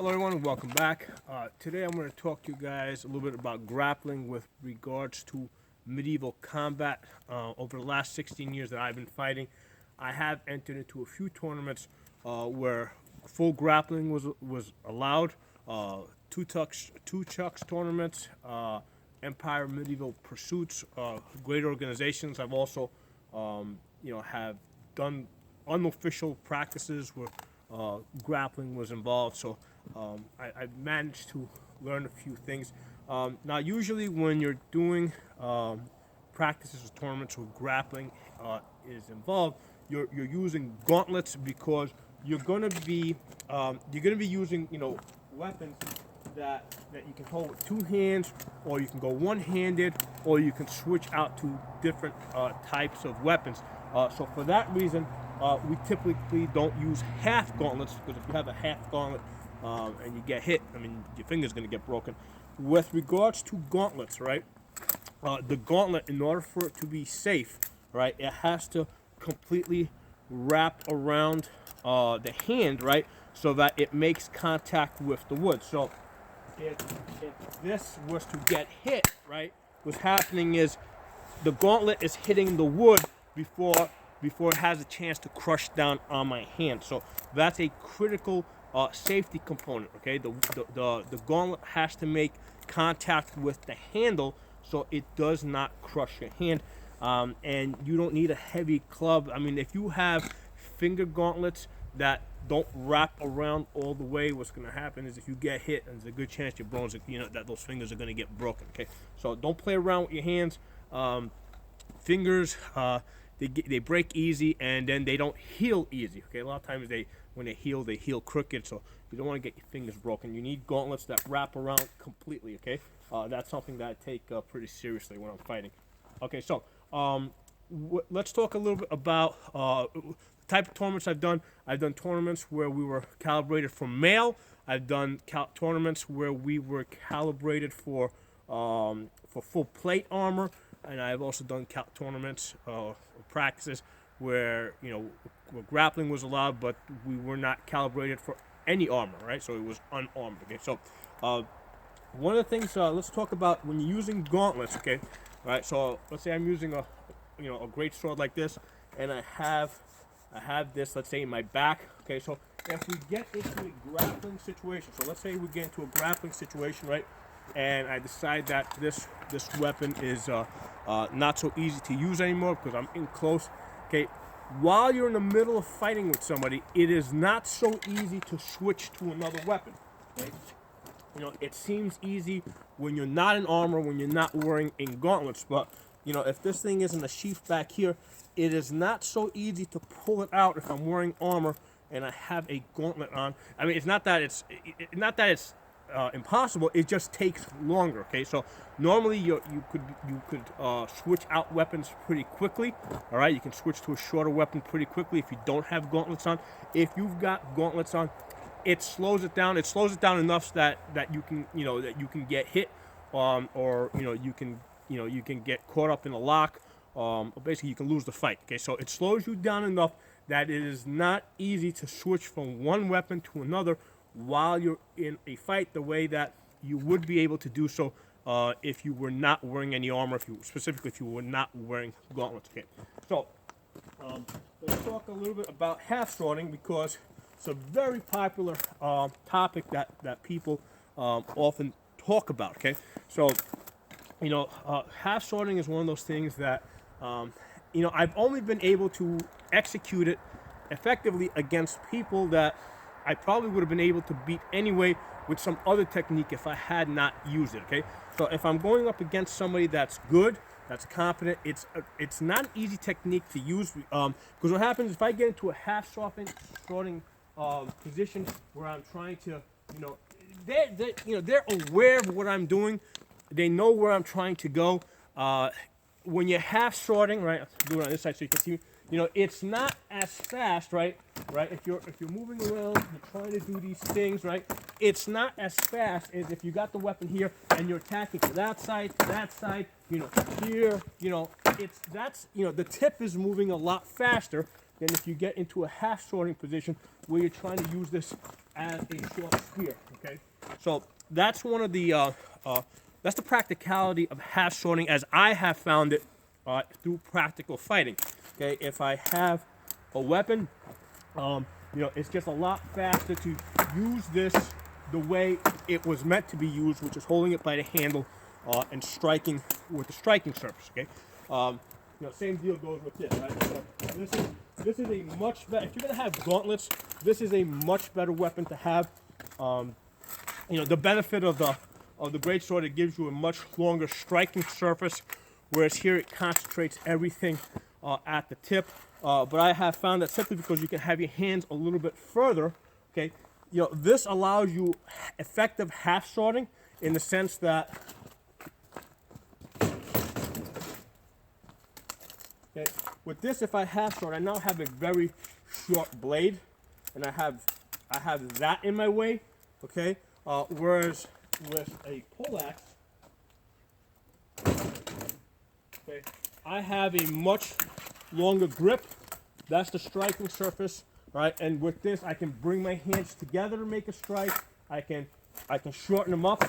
Hello everyone, welcome back. Today I'm going to talk to you guys a little bit about grappling with regards to medieval combat. Over the last 16 years that I've been fighting, I have entered into a few tournaments where full grappling was allowed. Two chucks tournaments, Empire Medieval Pursuits, great organizations. I've also have done unofficial practices where grappling was involved, so I managed to learn a few things. Now, usually when you're doing practices or tournaments where grappling is involved, you're using gauntlets because you're gonna be using weapons that you can hold with two hands, or you can go one-handed, or you can switch out to different types of weapons. So for that reason, we typically don't use half gauntlets, because if you have a half gauntlet and you get hit, I mean, your finger's going to get broken. With regards to gauntlets, right, the gauntlet, in order for it to be safe, right, it has to completely wrap around the hand, right, so that it makes contact with the wood. So if this was to get hit, right, what's happening is the gauntlet is hitting the wood before it has a chance to crush down on my hand. So that's a critical safety component. Okay, the gauntlet has to make contact with the handle so it does not crush your hand. And you don't need a heavy club. I mean, if you have finger gauntlets that don't wrap around all the way, what's going to happen is if you get hit, there's a good chance your bones, that those fingers are going to get broken. Okay, so don't play around with your hands. Fingers, they break easy, and then they don't heal easy. Okay, a lot of times when they heal crooked, so you don't want to get your fingers broken. You need gauntlets that wrap around completely. Okay, that's something that I take pretty seriously when I'm fighting. Okay, so let's talk a little bit about the type of tournaments I've done. I've done tournaments where we were calibrated for mail. I've done tournaments where we were calibrated for full plate armor. And I've also done tournaments, practices where where grappling was allowed, but we were not calibrated for any armor, right? So it was unarmed. Okay, so one of the things, let's talk about when you're using gauntlets. Okay, all right. So let's say I'm using a great sword like this, and I have this, let's say, in my back. Okay, so if we get into a grappling situation, so let's say we get into a grappling situation, right? And I decide that this weapon is not so easy to use anymore because I'm in close. Okay, while you're in the middle of fighting with somebody, it is not so easy to switch to another weapon. Okay? It seems easy when you're not in armor, when you're not wearing in gauntlets, but if this thing is in a sheath back here, it is not so easy to pull it out if I'm wearing armor and I have a gauntlet on. I mean, it's not that it's impossible. It just takes longer. Okay, so normally you could switch out weapons pretty quickly. All right, you can switch to a shorter weapon pretty quickly if you don't have gauntlets on. If you've got gauntlets on, it slows it down. It slows it down enough that you can get hit, or you can get caught up in a lock. Basically, you can lose the fight. Okay, so it slows you down enough that it is not easy to switch from one weapon to another while you're in a fight, the way that you would be able to do so if you were not wearing any armor, if you were not wearing gauntlets. Okay, so let's talk a little bit about half swording, because it's a very popular topic that people often talk about. Okay, so half swording is one of those things that I've only been able to execute it effectively against people that I probably would have been able to beat anyway with some other technique if I had not used it. Okay, so if I'm going up against somebody that's good, that's competent, it's not an easy technique to use, because what happens if I get into a half swording position where I'm trying to, they're aware of what I'm doing, they know where I'm trying to go. When you're half swording, right? I'll do it on this side so you can see. It's not as fast, right? Right? If you're moving around, you're trying to do these things, right? It's not as fast as if you got the weapon here and you're attacking to that side, here. The tip is moving a lot faster than if you get into a half swording position where you're trying to use this as a short spear. Okay, so that's one of the that's the practicality of half swording as I have found it through practical fighting. Okay, if I have a weapon, it's just a lot faster to use this the way it was meant to be used, which is holding it by the handle and striking with the striking surface. Okay, same deal goes with this. Right? So this is a much better. If you're gonna have gauntlets, this is a much better weapon to have. The benefit of the greatsword, it gives you a much longer striking surface, whereas here it concentrates everything at the tip. But I have found that simply because you can have your hands a little bit further, okay, this allows you effective half swording in the sense that, okay, with this, if I half sword, I now have a very short blade, and I have that in my way, okay. Whereas with a poleaxe, okay, I have a much longer grip. That's the striking surface, right? And with this, I can bring my hands together to make a strike. I can shorten them up,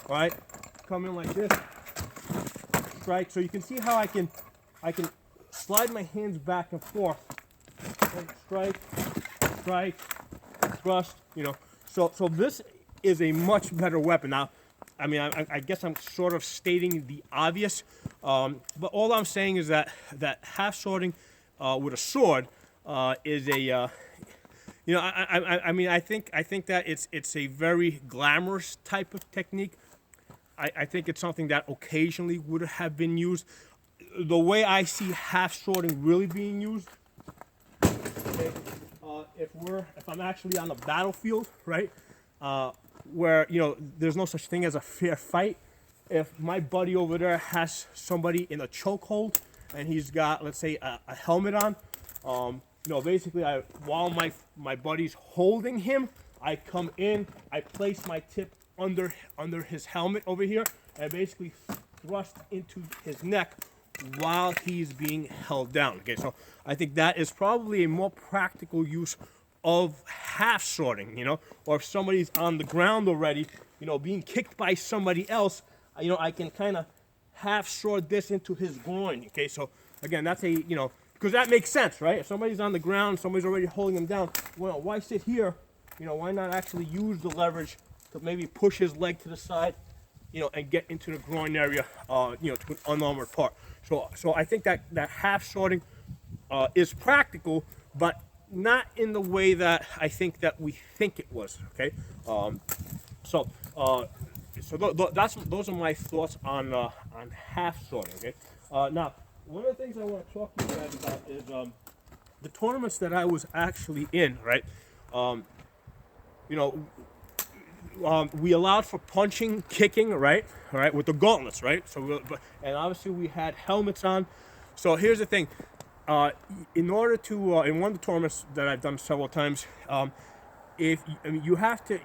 right? Come in like this, strike. So you can see how I can slide my hands back and forth, and strike, thrust. So this is a much better weapon. Now, I mean, I guess I'm sort of stating the obvious, but all I'm saying is that half swording with a sword is a, I think that it's a very glamorous type of technique. I think it's something that occasionally would have been used. The way I see half swording really being used, okay, if I'm actually on the battlefield, right? Where there's no such thing as a fair fight. If my buddy over there has somebody in a chokehold and he's got, let's say, a helmet on, basically while my buddy's holding him, I come in, I place my tip under his helmet over here, and basically thrust into his neck while he's being held down. Okay, so I think that is probably a more practical use of half swording, or if somebody's on the ground already, being kicked by somebody else, I can kind of half sword this into his groin. Okay, so again, that's a, because that makes sense, right? If somebody's on the ground, somebody's already holding him down, well, why sit here? Why not actually use the leverage to maybe push his leg to the side, and get into the groin area, to an unarmored part. So I think that half swording is practical, but not in the way that I think that we think it was. Okay, those are my thoughts on half swording. Okay, now one of the things I want to talk to you guys about is the tournaments that I was actually in. Right, we allowed for punching, kicking, right, with the gauntlets, right. And obviously we had helmets on. So here's the thing. In order to, in one of the tournaments that I've done several times, you have to,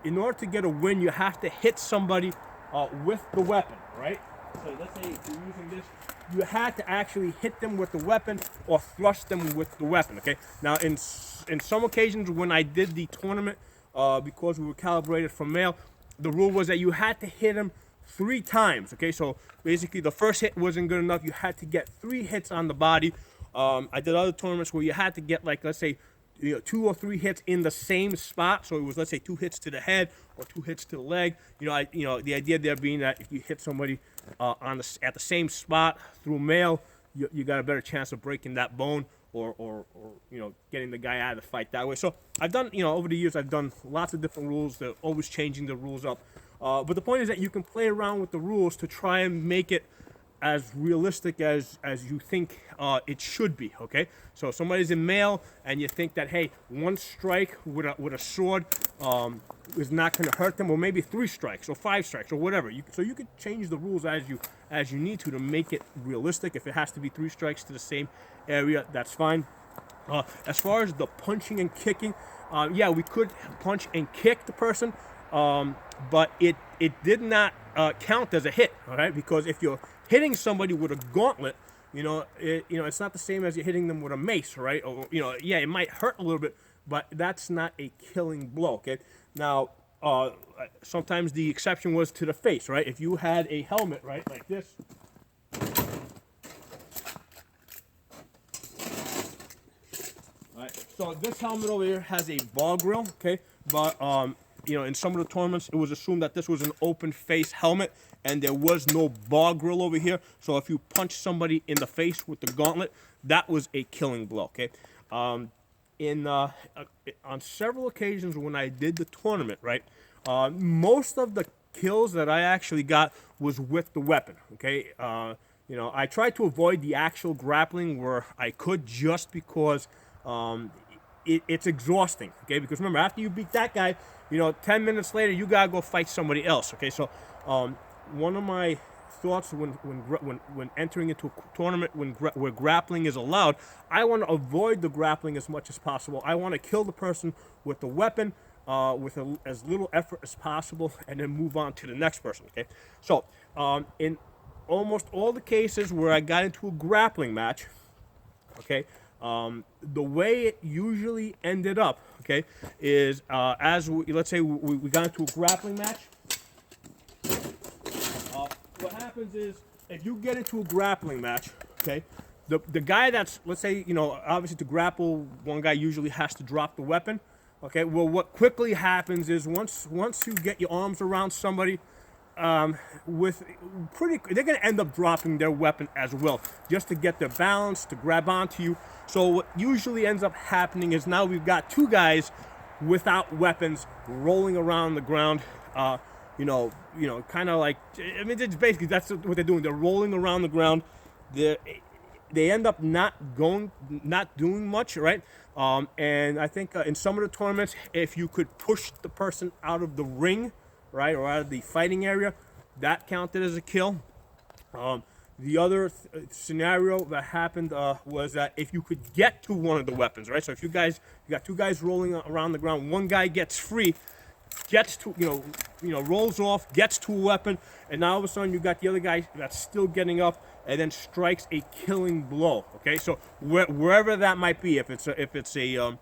in order to get a win, you have to hit somebody with the weapon, right? So let's say if you're using this, you had to actually hit them with the weapon or thrust them with the weapon. Okay. Now, in some occasions when I did the tournament, because we were calibrated for male, the rule was that you had to hit him 3 times. Okay. So basically, the first hit wasn't good enough. You had to get 3 hits on the body. I did other tournaments where you had to get, like, let's say, 2 or 3 hits in the same spot. So it was, let's say, 2 hits to the head or 2 hits to the leg. The idea there being that if you hit somebody at the same spot through male, you got a better chance of breaking that bone or getting the guy out of the fight that way. So I've done, over the years, I've done lots of different rules. They're always changing the rules up. But the point is that you can play around with the rules to try and make it as realistic as you think it should be. Okay, so if somebody's in male and you think that, hey, 1 strike with a sword is not going to hurt them, or maybe 3 strikes or 5 strikes or whatever. So you could change the rules as you need to make it realistic. If it has to be 3 strikes to the same area, that's fine. As far as the punching and kicking, yeah, we could punch and kick the person, but it did not count as a hit. All right, because if you're hitting somebody with a gauntlet, it's not the same as you hitting them with a mace, right? Or, yeah, it might hurt a little bit, but that's not a killing blow, okay? Now, sometimes the exception was to the face, right? If you had a helmet, right, like this, right? So this helmet over here has a ball grill, okay? But in some of the tournaments, it was assumed that this was an open face helmet, and there was no ball grill over here. So if you punch somebody in the face with the gauntlet, that was a killing blow, okay? On several occasions when I did the tournament, right, most of the kills that I actually got was with the weapon, okay? I tried to avoid the actual grappling where I could, just because it's exhausting, okay? Because remember, after you beat that guy, 10 minutes later, you gotta go fight somebody else, okay? So one of my thoughts when entering into a tournament where grappling is allowed, I want to avoid the grappling as much as possible. I want to kill the person with the weapon with as little effort as possible, and then move on to the next person, okay? So in almost all the cases where I got into a grappling match, okay, the way it usually ended up, okay, is let's say we got into a grappling match. What happens is, if you get into a grappling match, okay, the guy that's, let's say, obviously to grapple, one guy usually has to drop the weapon, okay? Well, what quickly happens is once you get your arms around somebody, they're gonna end up dropping their weapon as well, just to get their balance, to grab onto you. So what usually ends up happening is now we've got two guys without weapons rolling around the ground. Kind of like, it's basically, that's what they're doing. They're rolling around the ground. They end up not doing much, right? And I think in some of the tournaments, if you could push the person out of the ring, right, or out of the fighting area, that counted as a kill. The other scenario that happened was that if you could get to one of the weapons, right? So if you got two guys rolling around the ground, one guy gets free, gets to, rolls off, gets to a weapon, and now all of a sudden you got the other guy that's still getting up and then strikes a killing blow, okay? So wherever that might be, if it's a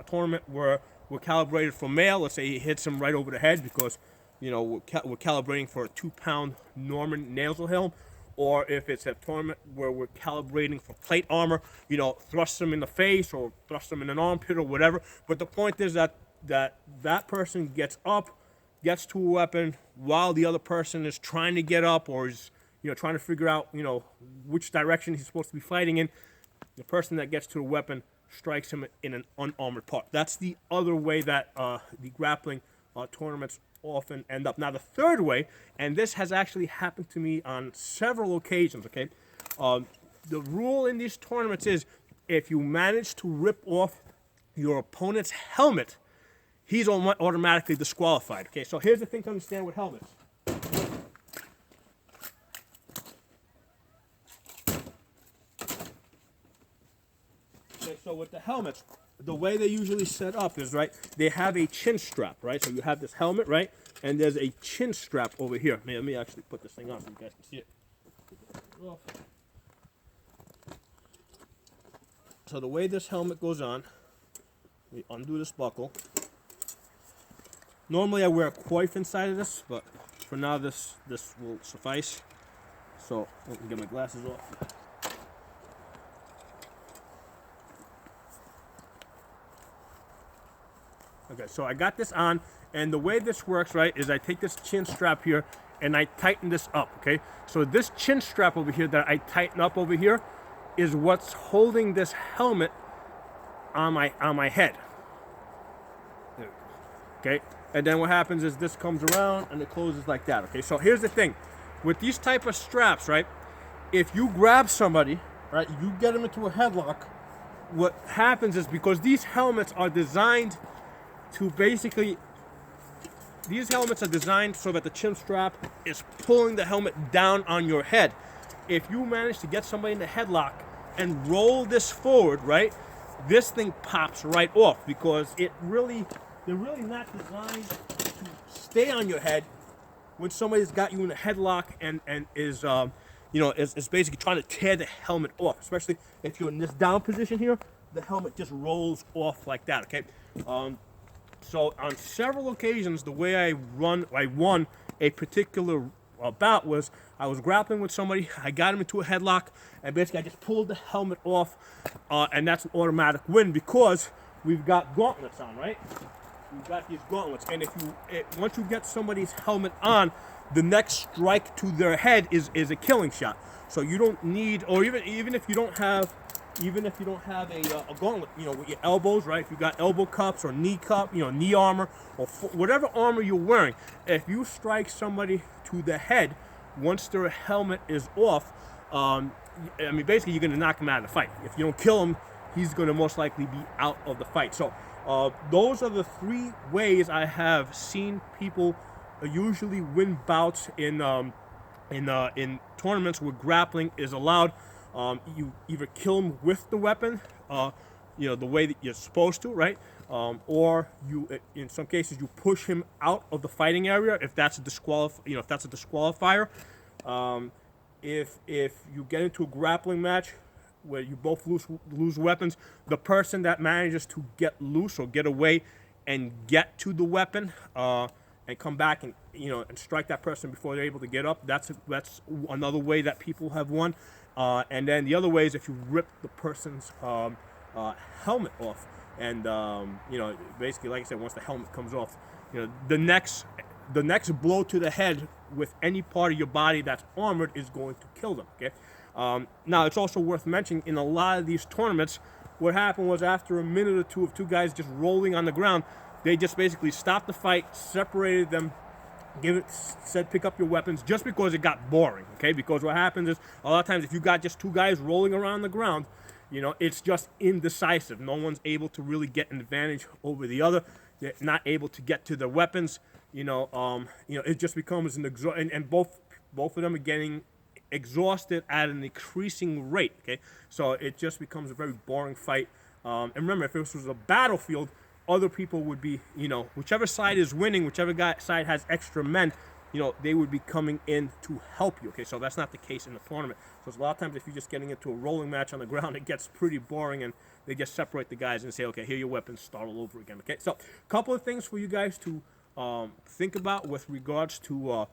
tournament where we're calibrated for male, let's say he hits him right over the head because, we're calibrating for a 2-pound Norman nasal helm, or if it's a tournament where we're calibrating for plate armor, thrust them in the face or thrust them in an armpit or whatever. But the point is that person gets up, gets to a weapon while the other person is trying to get up, or is trying to figure out which direction he's supposed to be fighting in. The person that gets to the weapon strikes him in an unarmored part. That's the other way that the grappling tournaments often end up. Now the third way, and this has actually happened to me on several occasions, okay, the rule in these tournaments is if you manage to rip off your opponent's helmet, he's automatically disqualified. Okay, so here's the thing to understand with helmets. Okay, so with the helmets, the way they usually set up is, right, they have a chin strap, right? So you have this helmet, right, and there's a chin strap over here. Let me actually put this thing on so you guys can see it. So the way this helmet goes on, we undo this buckle. Normally I wear a coif inside of this, but for now this will suffice. So I can get my glasses off. Okay, so I got this on, and the way this works, right, is I take this chin strap here and I tighten this up, okay? So this chin strap over here that I tighten up over here is what's holding this helmet on my head. Okay? And then what happens is this comes around and it closes like that, okay? So here's the thing. With these type of straps, right, if you grab somebody, right, you get them into a headlock, what happens is, because these helmets are designed to basically, these helmets are designed so that the chin strap is pulling the helmet down on your head. If you manage to get somebody in the headlock and roll this forward, right, this thing pops right off, because they're really not designed to stay on your head when somebody's got you in a headlock and is it's basically trying to tear the helmet off, especially if you're in this down position here. The helmet just rolls off like that, okay? So on several occasions, the way I won a particular bout was I was grappling with somebody, I got him into a headlock, and basically I just pulled the helmet off, and that's an automatic win because we've got gauntlets on, right? We've got these gauntlets, and once you get somebody's helmet on, the next strike to their head is a killing shot. So you don't need, or even if you don't have a gauntlet, with your elbows, right? If you got elbow cups or knee cup, knee armor, or whatever armor you're wearing, if you strike somebody to the head, once their helmet is off, basically you're going to knock him out of the fight. If you don't kill him, he's going to most likely be out of the fight. So those are the 3 ways I have seen people usually win bouts in tournaments where grappling is allowed. You either kill him with the weapon, the way that you're supposed to, right? Or in some cases, you push him out of the fighting area if that's a disqualifier. If you get into a grappling match where you both lose weapons, the person that manages to get loose or get away and get to the weapon and come back and and strike that person before they're able to get up, that's another way that people have won. And then the other way is if you rip the person's helmet off, and basically, like I said, once the helmet comes off, the next blow to the head with any part of your body that's armored is going to kill them. Okay. Now it's also worth mentioning in a lot of these tournaments, what happened was after a minute or two of 2 guys just rolling on the ground, they just basically stopped the fight, separated them, said pick up your weapons, just because it got boring, okay? Because what happens is a lot of times if you got just 2 guys rolling around the ground, it's just indecisive. No one's able to really get an advantage over the other. They're not able to get to their weapons. It just becomes and both of them are getting exhausted at an increasing rate, okay? So it just becomes a very boring fight. And remember, if this was a battlefield, other people would be, whichever side is winning, whichever side has extra men, they would be coming in to help you, okay? So that's not the case in the tournament. So a lot of times if you're just getting into a rolling match on the ground, it gets pretty boring, and they just separate the guys and say, okay, here are your weapons, start all over again, okay? So a couple of things for you guys to think about with regards to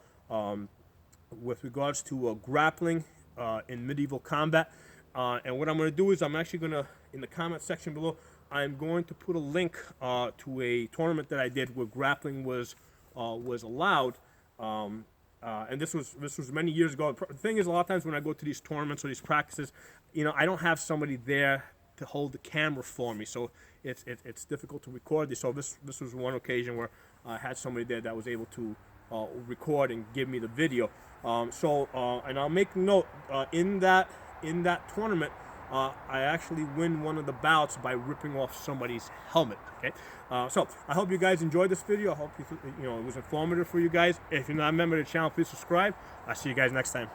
grappling in medieval combat. And what I'm going to do is I'm actually going to, in the comment section below, I'm going to put a link to a tournament that I did where grappling was allowed, and this was many years ago. The thing is, a lot of times when I go to these tournaments or these practices, I don't have somebody there to hold the camera for me, so it's difficult to record this. So this was one occasion where I had somebody there that was able to record and give me the video. And I'll make note in that tournament. I actually win one of the bouts by ripping off somebody's helmet. Okay, so I hope you guys enjoyed this video. I hope it was informative for you guys. If you're not a member of the channel, please subscribe. I'll see you guys next time.